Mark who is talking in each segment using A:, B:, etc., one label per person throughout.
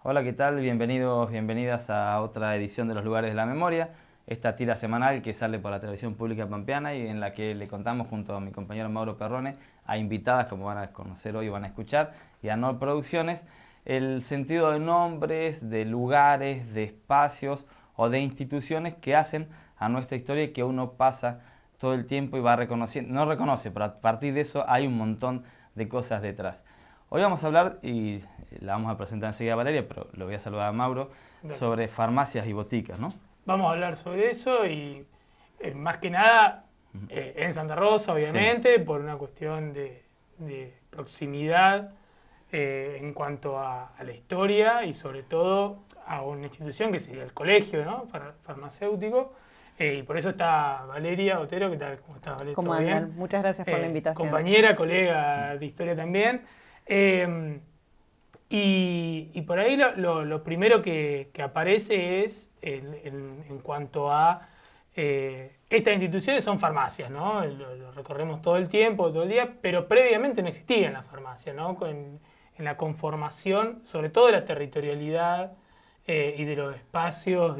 A: Hola, ¿qué tal? Bienvenidos, bienvenidas a otra edición de Los Lugares de la Memoria, esta tira semanal que sale por la televisión pública pampeana y en la que le contamos junto a mi compañero Mauro Perrone a invitadas, como van a conocer hoy, van a escuchar, y a NOR Producciones, el sentido de nombres, de lugares, de espacios o de instituciones que hacen a nuestra historia y que uno pasa todo el tiempo y va reconociendo, no reconoce, pero a partir de eso hay un montón de cosas detrás. Hoy vamos a hablar, y la vamos a presentar enseguida a Valeria, pero lo voy a saludar a Mauro,
B: Dale.
A: sobre farmacias y boticas, ¿no?
B: Vamos a hablar sobre eso y más que nada en Santa Rosa,
A: Sí.
B: obviamente, por una cuestión de proximidad en cuanto a la historia y sobre todo a una institución que sería el colegio, ¿no? Farmacéutico. Y por eso está Valeria Otero. ¿Qué tal? ¿Cómo estás, Valeria?
C: ¿Cómo
B: ¿Todo bien?
C: andan? Muchas gracias por la invitación.
B: Compañera, colega de historia también. Eh, y por ahí lo primero que aparece es en cuanto a estas instituciones son farmacias, ¿no? Lo recorremos todo el tiempo, todo el día, pero previamente no existían las farmacias, ¿no? En la conformación, sobre todo de la territorialidad y de los espacios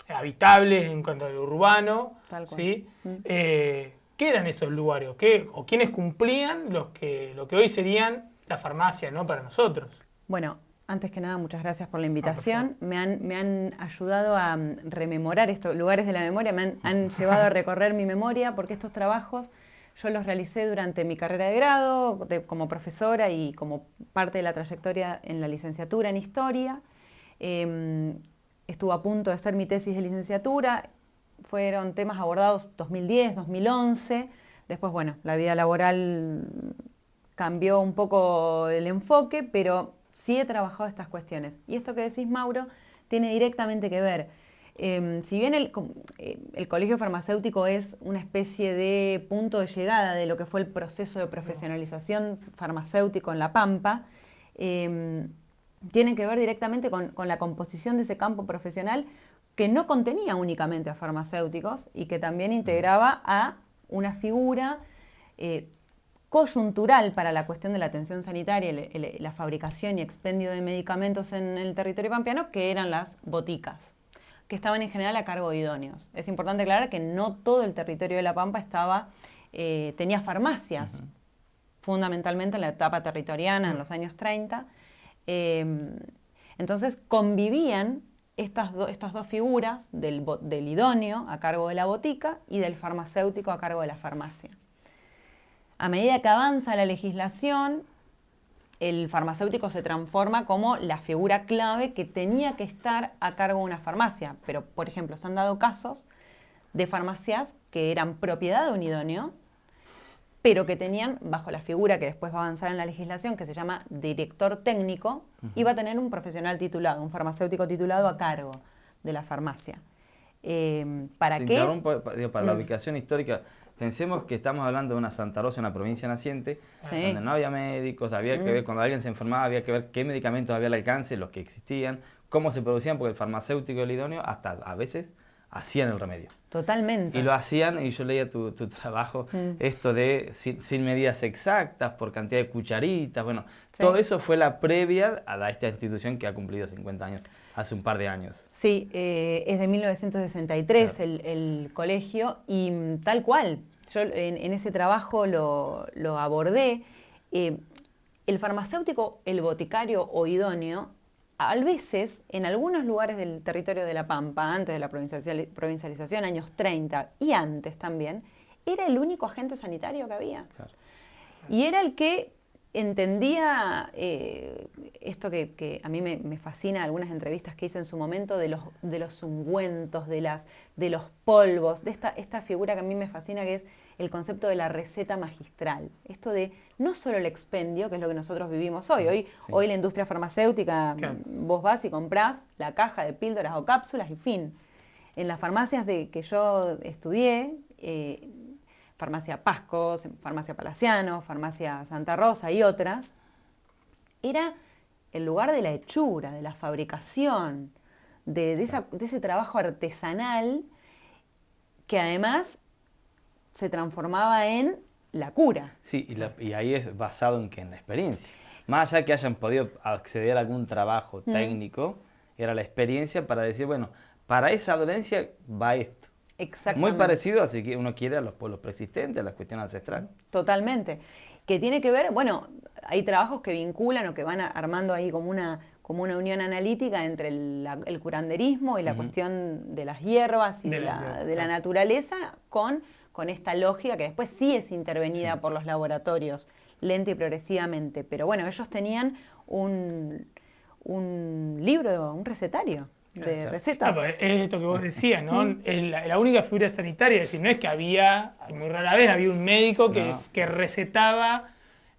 B: habitables en cuanto a lo urbano,
C: Tal cual.
B: ¿sí? ¿Qué eran esos lugares? ¿O quiénes cumplían lo que hoy serían las farmacias, ¿no? Para nosotros?
C: Bueno, antes que nada, muchas gracias por la
B: Ah, por favor.
C: invitación. Me han ayudado a rememorar estos lugares de la memoria, han llevado a recorrer mi memoria, porque estos trabajos yo los realicé durante mi carrera de grado, como profesora y como parte de la trayectoria en la licenciatura en Historia. Estuve a punto de hacer mi tesis de licenciatura, fueron temas abordados 2010, 2011. Después, bueno, la vida laboral cambió un poco el enfoque, pero sí he trabajado estas cuestiones. Y esto que decís, Mauro, tiene directamente que ver. Si bien el colegio farmacéutico es una especie de punto de llegada de lo que fue el proceso de profesionalización farmacéutico en La Pampa, tiene que ver directamente con la composición de ese campo profesional que no contenía únicamente a farmacéuticos y que también integraba a una figura coyuntural para la cuestión de la atención sanitaria, la fabricación y expendio de medicamentos en el territorio pampeano, que eran las boticas, que estaban en general a cargo de idóneos. Es importante aclarar que no todo el territorio de La Pampa tenía farmacias, fundamentalmente en la etapa territoriana, en los años 30. Entonces convivían estas dos figuras del idóneo a cargo de la botica y del farmacéutico a cargo de la farmacia. A medida que avanza la legislación, el farmacéutico se transforma como la figura clave que tenía que estar a cargo de una farmacia. Pero, por ejemplo, se han dado casos de farmacias que eran propiedad de un idóneo, pero que tenían, bajo la figura que después va a avanzar en la legislación, que se llama director técnico, iba a tener un profesional titulado, un farmacéutico titulado a cargo de la farmacia. ¿Para
A: Te
C: qué?
A: interrumpo, digo, para la ubicación histórica. Pensemos que estamos hablando de una Santa Rosa, una provincia naciente, donde
C: Sí.
A: no había médicos, había que ver, cuando alguien se enfermaba, había que ver qué medicamentos había al alcance, los que existían, cómo se producían, porque el farmacéutico y el idóneo hasta a veces hacían el remedio. Y
C: Totalmente.
A: lo hacían, y yo leía tu trabajo, esto de sin medidas exactas, por cantidad de cucharitas, bueno,
C: Sí.
A: todo eso fue la previa a esta institución que ha cumplido 50 años, hace un par de años.
C: Sí, es de 1963
A: Claro.
C: el colegio y tal cual. Yo en ese trabajo lo abordé. El farmacéutico, el boticario o idóneo, a veces en algunos lugares del territorio de La Pampa, antes de la provincialización, años 30 y antes también, era el único agente sanitario que había.
A: Claro.
C: Y era el que entendía esto que a mí me fascina, algunas entrevistas que hice en su momento, de los ungüentos, de los polvos, de esta figura que a mí me fascina, que es el concepto de la receta magistral. Esto de no solo el expendio, que es lo que nosotros vivimos hoy.
A: Sí.
C: Hoy la industria farmacéutica,
B: Claro.
C: vos vas y comprás la caja de píldoras o cápsulas y fin. En las farmacias que yo estudié, farmacia Pascos, farmacia Palaciano, farmacia Santa Rosa y otras, era el lugar de la hechura, de la fabricación, de ese trabajo artesanal que además se transformaba en la cura.
A: Sí, y ahí es basado en que en la experiencia. Más allá que hayan podido acceder a algún trabajo técnico, era la experiencia para decir, bueno, para esa dolencia va esto.
C: Exactamente.
A: Muy parecido, así que uno quiere a los pueblos preexistentes, a las cuestiones ancestrales.
C: Totalmente. Que tiene que ver, bueno, hay trabajos que vinculan o que van armando ahí como una unión analítica entre el curanderismo y la cuestión de las hierbas y de la naturaleza con esta lógica que después sí es intervenida por los laboratorios, lenta y progresivamente. Pero bueno, ellos tenían un libro, un recetario de recetas.
B: Pues es esto que vos decías, ¿no? Es la única figura sanitaria, es decir, no es que muy rara vez había un médico que recetaba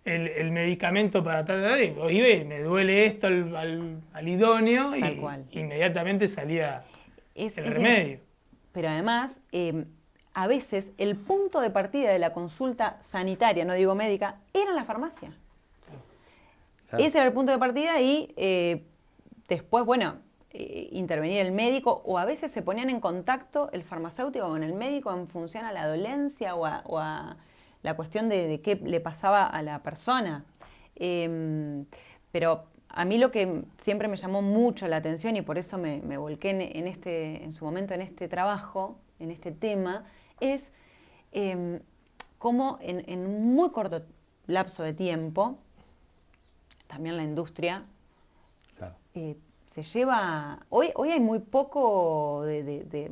B: el medicamento para tal, y vos ibas y me duele esto al idóneo y inmediatamente salía el remedio.
C: Pero además, a veces el punto de partida de la consulta sanitaria, no digo médica, era la farmacia. Claro. Ese era el punto de partida y después, bueno, intervenía el médico o a veces se ponían en contacto el farmacéutico con el médico en función a la dolencia o a la cuestión de qué le pasaba a la persona. Pero a mí lo que siempre me llamó mucho la atención y por eso me volqué en su momento en este trabajo, en este tema, es cómo en un muy corto lapso de tiempo, también la industria, claro, se lleva... Hoy hay muy poco de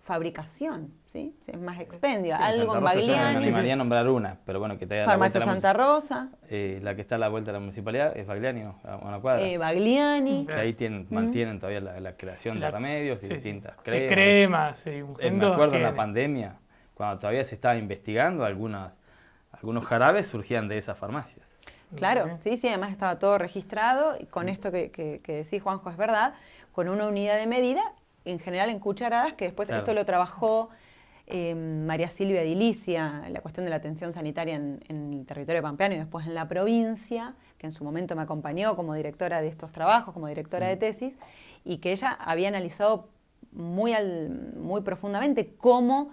C: fabricación, ¿sí? Es más expendio.
A: Sí,
C: algo en
A: Bagliani. Me
C: Bagliani.
A: animaría a nombrar una, pero bueno, que te haya
C: Farmacia Santa Rosa.
A: La que está a la vuelta de la municipalidad es Bagliani, ¿no? A una cuadra.
C: Bagliani.
A: Que ahí mantienen todavía la creación de remedios y distintas cremas.
B: Sí, cremas.
A: Me acuerdo en la pandemia, cuando todavía se estaba investigando, algunos jarabes surgían de esas farmacias.
C: Claro, sí, además estaba todo registrado y con esto que decís, Juanjo, es verdad, con una unidad de medida, en general en cucharadas, que después esto lo trabajó María Silvia Edilicia, la cuestión de la atención sanitaria en el territorio pampeano y después en la provincia, que en su momento me acompañó como directora de estos trabajos, como directora de tesis, y que ella había analizado muy profundamente cómo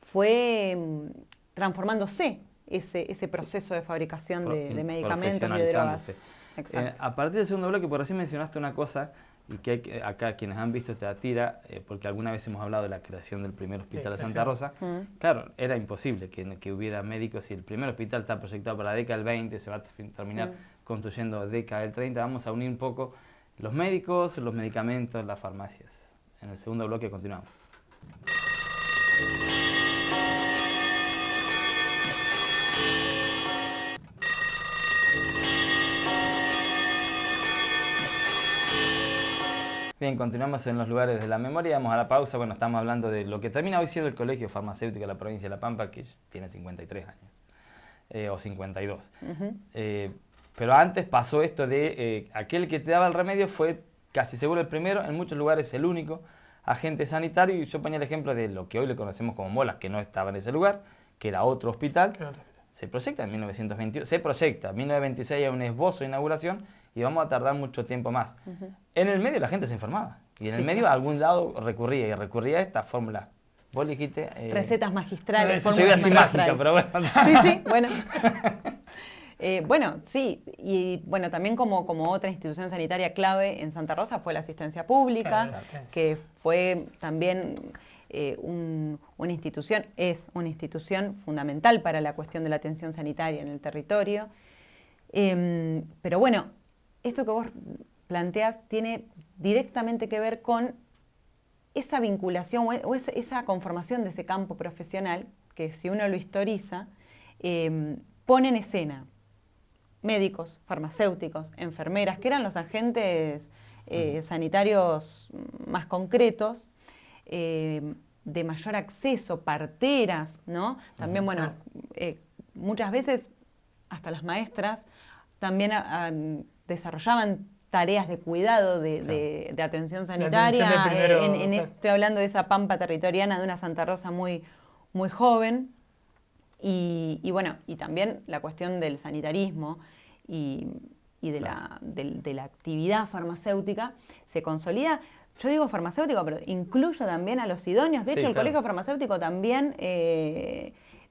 C: fue transformándose ese proceso de fabricación de medicamentos y de drogas.
A: A partir del segundo bloque, por así mencionaste una cosa, y que acá quienes han visto esta tira, porque alguna vez hemos hablado de la creación del primer hospital de Santa Rosa, claro, era imposible que hubiera médicos, si el primer hospital está proyectado para la década del 20, se va a terminar construyendo década del 30, vamos a unir un poco los médicos, los medicamentos, las farmacias. En el segundo bloque continuamos. Bien, continuamos en los lugares de la memoria, vamos a la pausa. Bueno, estamos hablando de lo que termina hoy siendo el Colegio Farmacéutico de la provincia de La Pampa, que tiene 53 años, o 52. Pero antes pasó esto de aquel que te daba el remedio fue casi seguro el primero, en muchos lugares el único agente sanitario, y yo ponía el ejemplo de lo que hoy le conocemos como Molas, que no estaba en ese lugar, que era otro hospital. Claro. Se proyecta en 1921, en 1926 hay un esbozo de inauguración, y vamos a tardar mucho tiempo más. En el medio la gente se enfermaba, y en el medio a algún lado recurría a esta fórmula. Vos dijiste...
C: recetas magistrales.
A: Yo iba así mágica, pero bueno.
C: Sí, bueno. Bueno, sí, y bueno, también como otra institución sanitaria clave en Santa Rosa fue la asistencia pública, que fue también una institución, es una institución fundamental para la cuestión de la atención sanitaria en el territorio. Pero bueno, esto que vos planteás tiene directamente que ver con esa vinculación o esa conformación de ese campo profesional que, si uno lo historiza, pone en escena médicos, farmacéuticos, enfermeras, que eran los agentes sanitarios más concretos, de mayor acceso, parteras, ¿no? También, bueno, muchas veces hasta las maestras también desarrollaban tareas de cuidado, de atención sanitaria. Estoy hablando de esa pampa territoriana, de una Santa Rosa muy, muy joven. Y bueno, y también la cuestión del sanitarismo y de la actividad farmacéutica se consolida. Yo digo farmacéutico, pero incluyo también a los idóneos. De hecho, el Colegio Farmacéutico también,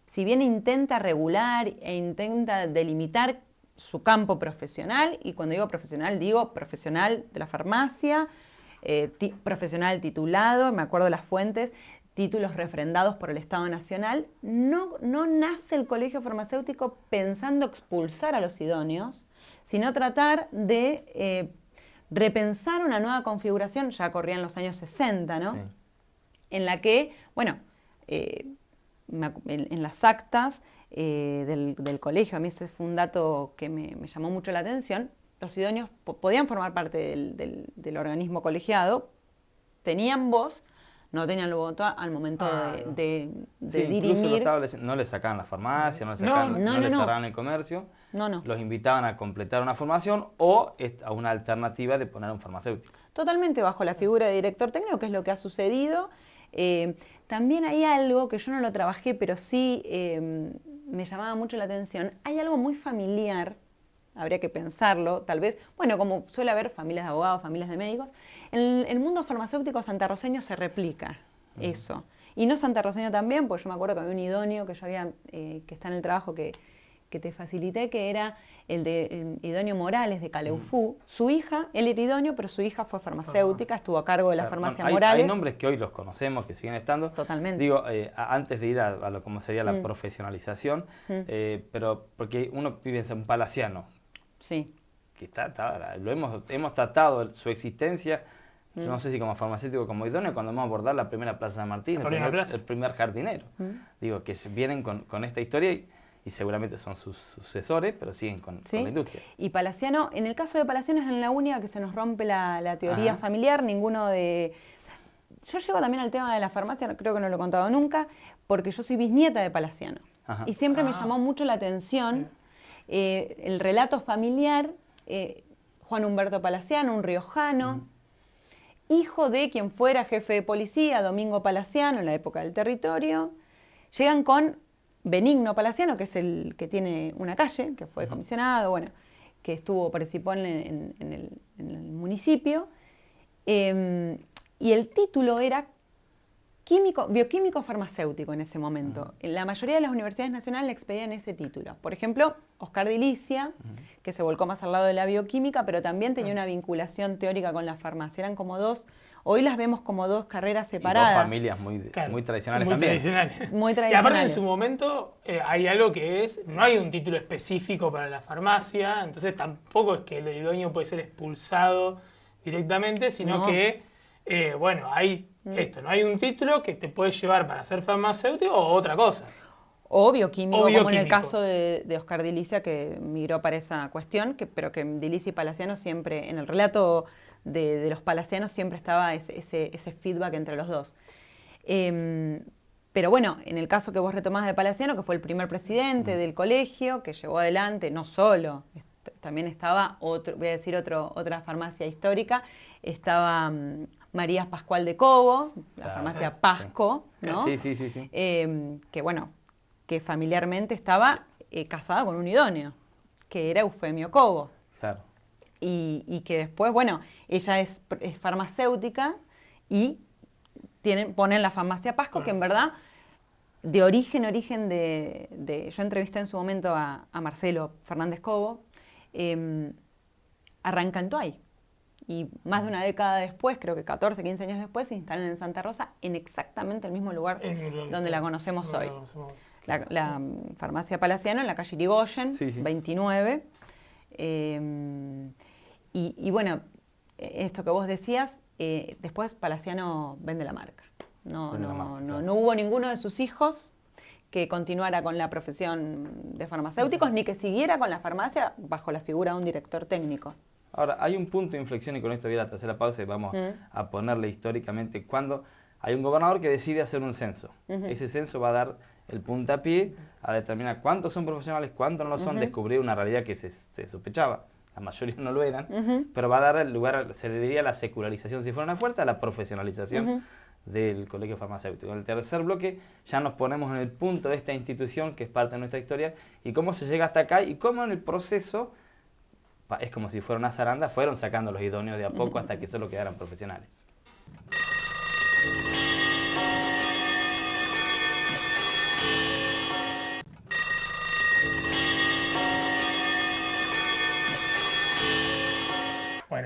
C: si bien intenta regular e intenta delimitar su campo profesional, y cuando digo profesional profesional de la farmacia, profesional titulado, me acuerdo las fuentes, títulos refrendados por el Estado Nacional. No nace el colegio farmacéutico pensando expulsar a los idóneos, sino tratar de repensar una nueva configuración, ya corrían los años 60, ¿no? Sí. En la que, bueno, en las actas del colegio, a mí ese fue un dato que me llamó mucho la atención, los idóneos podían formar parte del organismo colegiado, tenían voz, no tenían el voto al momento de dirimir.
A: Incluso no le sacaban la farmacia, no le cerraban el comercio, los invitaban a completar una formación o a una alternativa de poner un farmacéutico.
C: Totalmente bajo la figura de director técnico, que es lo que ha sucedido. También hay algo que yo no lo trabajé, pero sí me llamaba mucho la atención. Hay algo muy familiar, habría que pensarlo, tal vez, bueno, como suele haber familias de abogados, familias de médicos, en el mundo farmacéutico santarroceño se replica eso. Y no santarroceño también, pues yo me acuerdo que había un idóneo que yo había, que está en el trabajo que te facilité, que era el de Idóneo Morales de Caleufú. Su hija, él era idóneo, pero su hija fue farmacéutica, estuvo a cargo de la farmacia Morales.
A: Hay nombres que hoy los conocemos, que siguen estando.
C: Totalmente.
A: Digo, antes de ir a lo como sería la profesionalización, pero porque uno piensa un palaciano.
C: Sí.
A: Que hemos tratado su existencia, no sé si como farmacéutico o como idóneo, cuando vamos a abordar la primera Plaza San Martín, el primer jardinero. Digo, que vienen con esta historia y seguramente son sus sucesores, pero siguen con la industria.
C: Y Palaciano, en el caso de Palaciano es en la única que se nos rompe la teoría familiar, ninguno de... Yo llego también al tema de la farmacia, creo que no lo he contado nunca, porque yo soy bisnieta de Palaciano. Y siempre me llamó mucho la atención el relato familiar, Juan Humberto Palaciano, un riojano, hijo de quien fuera jefe de policía, Domingo Palaciano, en la época del Territorio. Llegan con Benigno Palaciano, que es el que tiene una calle, que fue comisionado, bueno, que participó en el municipio, y el título era bioquímico farmacéutico en ese momento. En la mayoría de las universidades nacionales le expedían ese título. Por ejemplo, Oscar de Ilicia, que se volcó más al lado de la bioquímica, pero también tenía una vinculación teórica con la farmacia. Eran como hoy las vemos como dos carreras separadas.
A: Y dos familias muy tradicionales también.
C: Muy tradicionales.
B: Y aparte en su momento hay algo que no hay un título específico para la farmacia, entonces tampoco es que el idóneo puede ser expulsado directamente, sino que, hay no hay un título que te puede llevar para ser farmacéutico o otra cosa.
C: O bioquímico, como en el caso de Oscar de Ilicia, que migró para esa cuestión, pero que de Ilicia y Palaciano siempre, en el relato de los palacianos siempre estaba ese feedback entre los dos. Pero bueno, en el caso que vos retomás de Palaciano, que fue el primer presidente del colegio, que llevó adelante, no solo, también estaba, otra farmacia histórica, estaba María Pascual de Cobo, la farmacia Pasco, ¿no?
A: Sí.
C: Que bueno, que familiarmente estaba casada con un idóneo, que era Eufemio Cobo.
A: Claro.
C: Y que después, bueno, ella es farmacéutica y ponen la farmacia Pasco, que en verdad, de origen yo entrevisté en su momento a Marcelo Fernández Cobo, arranca en Toay. Y más de una década después, creo que 14, 15 años después, se instalan en Santa Rosa, en exactamente el mismo lugar donde la conocemos hoy. La farmacia Palaciano, en la calle Irigoyen, 29. Y bueno, esto que vos decías, después Palaciano vende la marca. No hubo ninguno de sus hijos que continuara con la profesión de farmacéuticos, ni que siguiera con la farmacia bajo la figura de un director técnico.
A: Ahora, hay un punto de inflexión, y con esto voy a la tercera pausa y vamos a ponerle históricamente, cuando hay un gobernador que decide hacer un censo. Ese censo va a dar el puntapié a determinar cuántos son profesionales, cuántos no lo son, descubrir una realidad que se sospechaba. La mayoría no lo eran, pero va a dar el lugar, se le diría la secularización, si fuera una fuerza, a la profesionalización del colegio farmacéutico. En el tercer bloque ya nos ponemos en el punto de esta institución que es parte de nuestra historia y cómo se llega hasta acá y cómo en el proceso, es como si fuera una zaranda, fueron sacando los idóneos de a poco hasta que solo quedaran profesionales.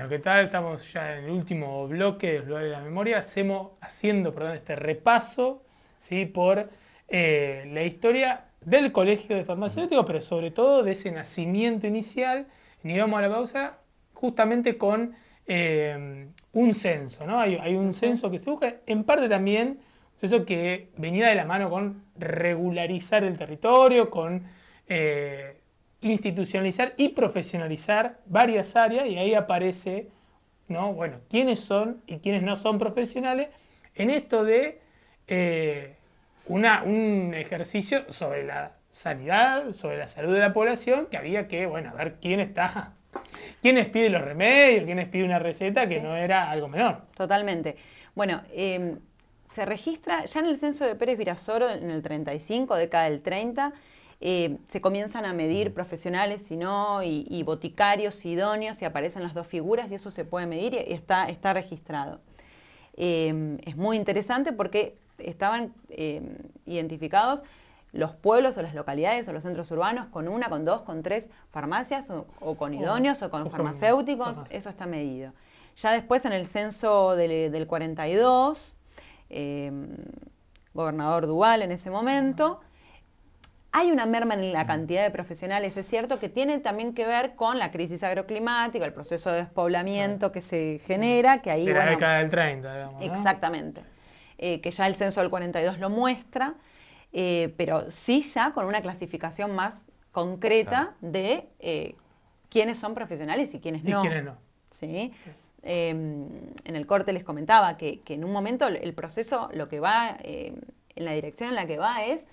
B: Bueno, ¿qué tal? Estamos ya en el último bloque de los lugares de la memoria, haciendo este repaso, ¿sí? Por la historia del Colegio de Farmacéuticos, pero sobre todo de ese nacimiento inicial. Y vamos a la pausa justamente con un censo, ¿no? Hay un censo que se busca, en parte también, un censo que venía de la mano con regularizar el territorio, con institucionalizar y profesionalizar varias áreas, y ahí aparece, ¿no? Bueno, quiénes son y quiénes no son profesionales en esto de un ejercicio sobre la sanidad, sobre la salud de la población, que había que, bueno, a ver quiénes pide los remedios, quiénes pide una receta, que
C: Sí.
B: no era algo menor.
C: Totalmente. Bueno, se registra ya en el censo de Pérez Virasoro en el 35, década del 30, se comienzan a medir profesionales y boticarios idóneos, y aparecen las dos figuras y eso se puede medir y está registrado. Es muy interesante porque estaban identificados los pueblos o las localidades o los centros urbanos con una, con dos, con tres farmacias o con idóneos o con farmacéuticos, eso está medido. Ya después en el censo del 42, gobernador Duval en ese momento, hay una merma en la cantidad de profesionales, es cierto, que tiene también que ver con la crisis agroclimática, el proceso de despoblamiento que se genera, que ahí,
B: De la
C: bueno,
B: década del 30, digamos, ¿no?
C: exactamente, que ya el censo del 42 lo muestra, pero sí ya con una clasificación más concreta de quiénes son profesionales y quiénes no.
B: Y quiénes no.
C: ¿Sí? En el corte les comentaba que en un momento el proceso, lo que va, en la dirección en la que va es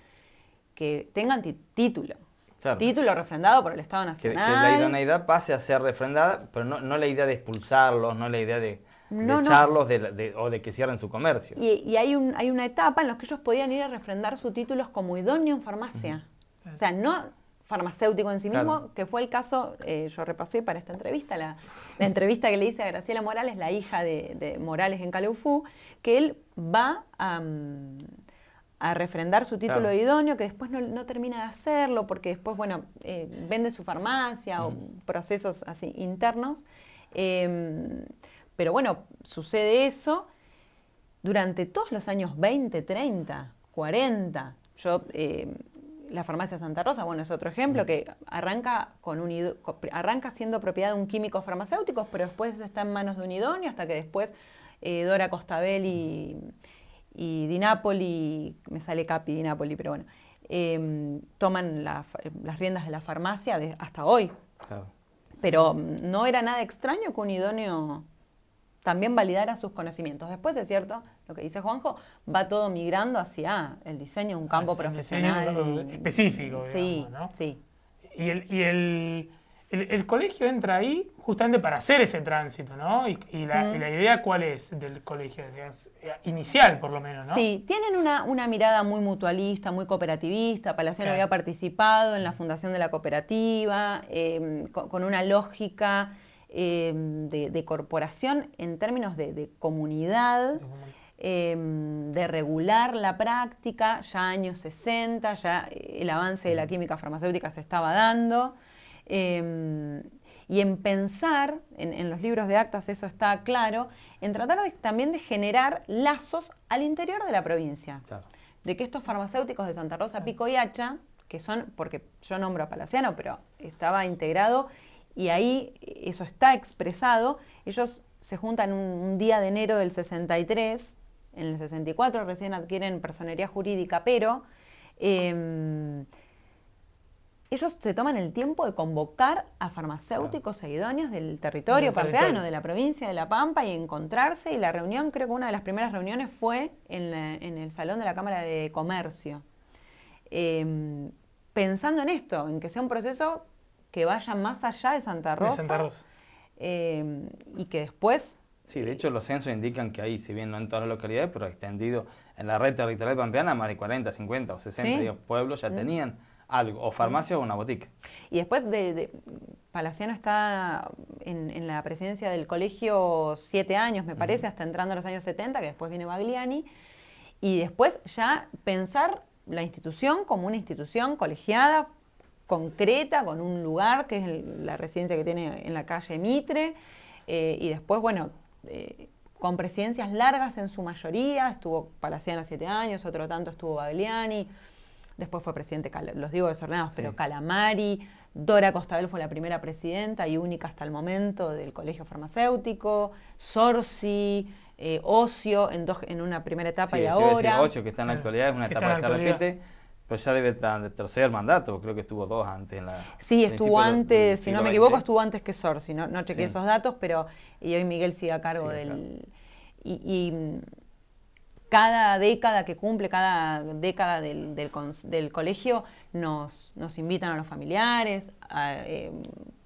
C: que tengan título.
A: Claro.
C: Título refrendado por el Estado
A: Que
C: Nacional.
A: la idoneidad pase a ser refrendada, pero no la idea de expulsarlos, no la idea de
C: No, no.
A: echarlos o de que cierren su comercio.
C: Y hay una etapa en la que ellos podían ir a refrendar sus títulos como idóneo en farmacia. O sea, no farmacéutico en sí mismo,
A: Claro.
C: que fue el caso, yo repasé para esta entrevista, la entrevista que le hice a Graciela Morales, la hija de Morales en Caleufú, que él va a refrendar su título de idóneo, que después no termina de hacerlo, porque después, bueno, vende su farmacia o procesos así internos. Pero bueno, sucede eso durante todos los años 20, 30, 40. La farmacia Santa Rosa, bueno, es otro ejemplo, que arranca siendo propiedad de un químico farmacéutico, pero después está en manos de un idóneo, hasta que después Dora Costabel y Di Napoli, me sale Capi Di Napoli, pero bueno, toman las riendas de la farmacia hasta hoy.
A: Claro.
C: Pero no era nada extraño que un idóneo también validara sus conocimientos. Después, es cierto, lo que dice Juanjo, va todo migrando hacia el diseño de un campo profesional.
B: Un campo específico,
C: Sí,
B: digamos, ¿no?
C: sí.
B: Y el colegio entra ahí justamente para hacer ese tránsito, ¿no? Y la idea, ¿cuál es del colegio? Digamos, inicial, por lo menos, ¿no?
C: Sí, tienen una mirada muy mutualista, muy cooperativista. Palaciano
B: Claro.
C: había participado en la fundación de la cooperativa, con una lógica de corporación en términos de comunidad, de regular la práctica. Ya años 60, ya el avance de la química farmacéutica se estaba dando. Y en pensar, en los libros de actas eso está claro, en tratar también de generar lazos al interior de la provincia.
A: Claro.
C: De que estos farmacéuticos de Santa Rosa, Pico y Hacha, que son, porque yo nombro a Palaciano, pero estaba integrado y ahí eso está expresado, ellos se juntan un día de enero del 63, en el 64 recién adquieren personería jurídica, pero ellos se toman el tiempo de convocar a farmacéuticos e idóneos del territorio pampeano, de la provincia de La Pampa, y encontrarse, y la reunión, creo que una de las primeras reuniones fue en el Salón de la Cámara de Comercio. Pensando en esto, en que sea un proceso que vaya más allá de Santa Rosa. Y que después...
A: Sí, de hecho los censos indican que ahí, si bien no en todas las localidades, pero extendido en la red territorial pampeana, más de 40, 50 o 60 pueblos ya tenían algo, o farmacia o una botica.
C: Y después Palaciano está en la presidencia del colegio 7 años, me parece, hasta entrando a los años 70, que después viene Bagliani, y después ya pensar la institución como una institución colegiada, concreta, con un lugar, que es la residencia que tiene en la calle Mitre, y después, bueno, con presidencias largas en su mayoría, estuvo Palaciano 7 años, otro tanto estuvo Bagliani, después fue presidente, los digo desordenados, pero Calamari, Dora Costabel fue la primera presidenta y única hasta el momento del Colegio Farmacéutico, Sorsi, Ocio en una primera etapa y ahora.
A: Ocio, que está en la actualidad, es una etapa que se repite, pero ya debe estar de tercer mandato, creo que estuvo 2 antes en la...
C: Sí, estuvo antes, si no me equivoco, estuvo antes que Sorsi, no chequeé esos datos, pero y hoy Miguel sigue a cargo del... Y cada década que cumple, cada década del colegio, nos invitan a los familiares.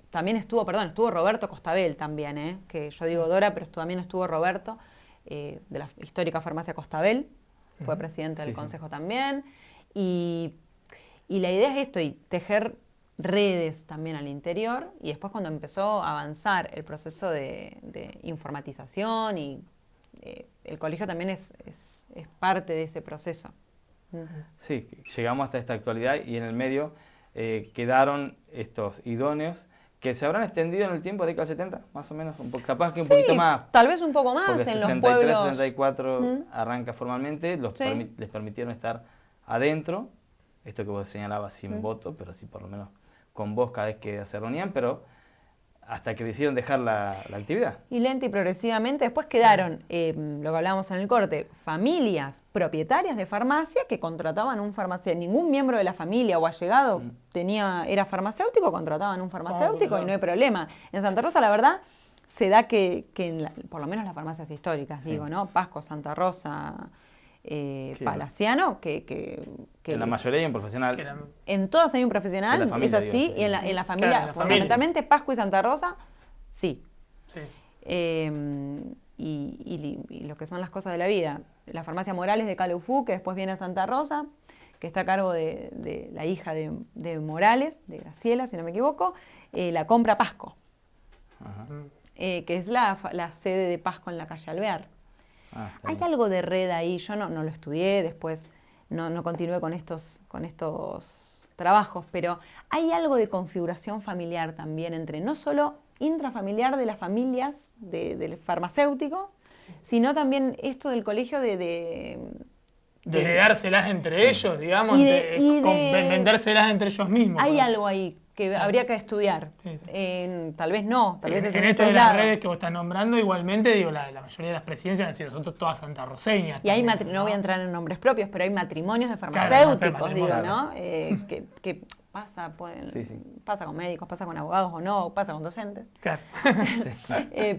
C: También estuvo Roberto Costabel también, que yo digo Dora, pero también estuvo Roberto, de la histórica farmacia Costabel, fue presidente del consejo también. Y la idea es esto, y tejer redes también al interior, y después cuando empezó a avanzar el proceso de informatización y el colegio también es parte de ese proceso.
A: Sí, llegamos hasta esta actualidad y en el medio quedaron estos idóneos que se habrán extendido en el tiempo de década del 70, más o menos, capaz que un poquito más.
C: Tal vez un poco más
A: porque
C: en
A: 63,
C: los pueblos.
A: 64 arranca formalmente, les permitieron estar adentro, esto que vos señalabas sin voto, pero sí por lo menos con voz cada vez que se reunían, pero hasta que decidieron dejar la actividad.
C: Y lenta y progresivamente después quedaron, lo que hablábamos en el corte, familias propietarias de farmacia que contrataban un farmacéutico. Ningún miembro de la familia o allegado era farmacéutico, contrataban un farmacéutico y no hay problema. En Santa Rosa, la verdad, se da que por lo menos las farmacias históricas, digo, ¿no? Pasco, Santa Rosa, Palaciano, que
A: en la mayoría hay un profesional.
C: En todas hay un profesional, familia, es así, digamos, y en la familia, claro, fundamentalmente Pasco y Santa Rosa, sí. Y lo que son las cosas de la vida. La farmacia Morales de Calefú, que después viene a Santa Rosa, que está a cargo de la hija de Morales, de Graciela, si no me equivoco, la compra Pasco, que es la sede de Pasco en la calle Alvear. Hay algo de red ahí, yo no lo estudié, después no continué con estos trabajos, pero hay algo de configuración familiar también entre, no solo intrafamiliar de las familias del farmacéutico, sino también esto del colegio de
B: dárselas entre ellos, digamos, vendérselas entre ellos mismos.
C: Hay algo ahí que habría que estudiar. Tal vez no, tal vez
B: en esto de las redes que vos estás nombrando, igualmente, digo, la mayoría de las presidencias han sido nosotros todas santarroseñas.
C: Y hay no voy a entrar en nombres propios, pero hay matrimonios de farmacéuticos, digo, ¿no? Que pasa, pasa con médicos, pasa con abogados o no, pasa con docentes.
B: Claro.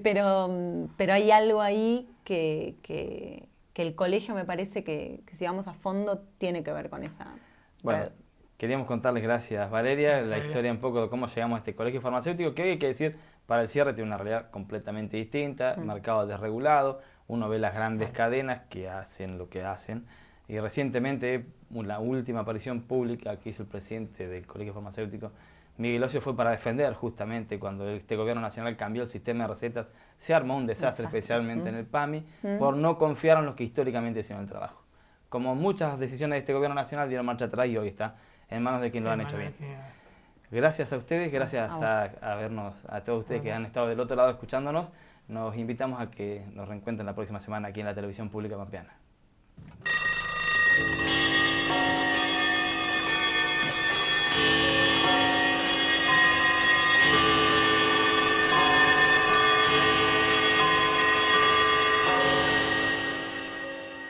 C: Pero hay algo ahí que el colegio me parece que si vamos a fondo tiene que ver con esa...
A: Bueno, queríamos contarles, gracias Valeria, la historia un poco de cómo llegamos a este colegio farmacéutico, que hoy hay que decir, para el cierre tiene una realidad completamente distinta, mercado desregulado, uno ve las grandes cadenas que hacen lo que hacen, y recientemente la última aparición pública que hizo el presidente del colegio farmacéutico, Miguel Ocio, fue para defender justamente cuando este gobierno nacional cambió el sistema de recetas, se armó un desastre especialmente en el PAMI, por no confiar en los que históricamente hicieron el trabajo. Como muchas decisiones de este gobierno nacional dieron marcha atrás y hoy está en manos de quien lo han hecho bien. Gracias a ustedes, gracias a todos ustedes que han estado del otro lado escuchándonos. Nos invitamos a que nos reencuentren la próxima semana aquí en la televisión pública pampeana.